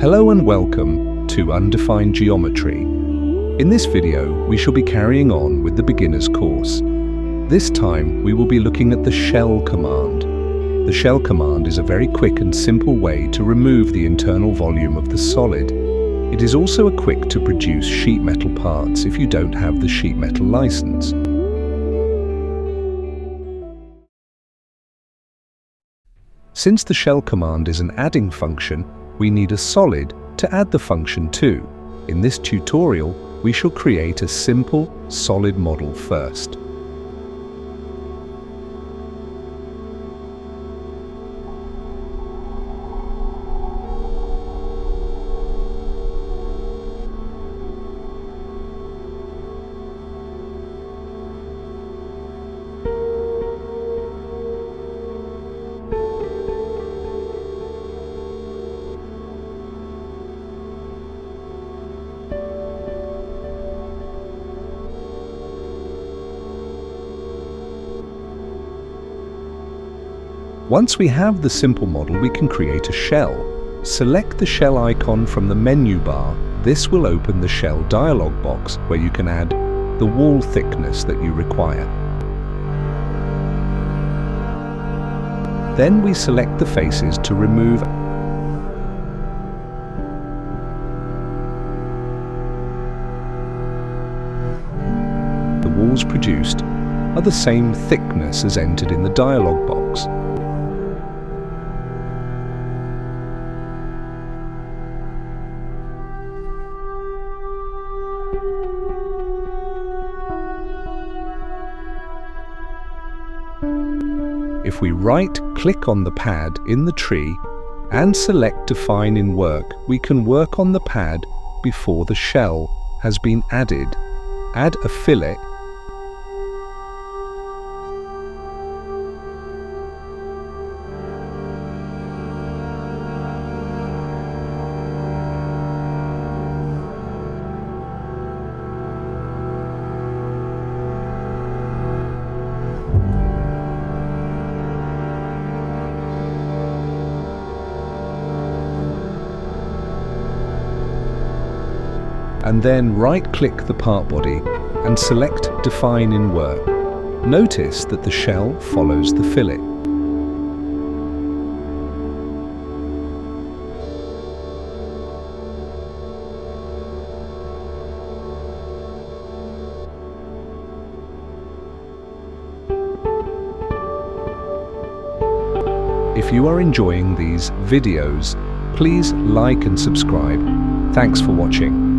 Hello and welcome to Undefined Geometry. In this video, we shall be carrying on with the beginner's course. This time, we will be looking at the shell command. The shell command is a very quick and simple way to remove the internal volume of the solid. It is also a quick to produce sheet metal parts if you don't have the sheet metal license. Since the shell command is an adding function, we need a solid to add the function to. In this tutorial, we shall create a simple solid model first. Once we have the simple model, we can create a shell. Select the shell icon from the menu bar. This will open the shell dialog box where you can add the wall thickness that you require. Then we select the faces to remove the walls produced are the same thickness as entered in the dialog box. If we right-click on the pad in the tree and select Define in Work, we can work on the pad before the shell has been added. Add a fillet. And then right-click the part body and select Define in Work. Notice that the shell follows the fillet. If you are enjoying these videos, please like and subscribe. Thanks for watching.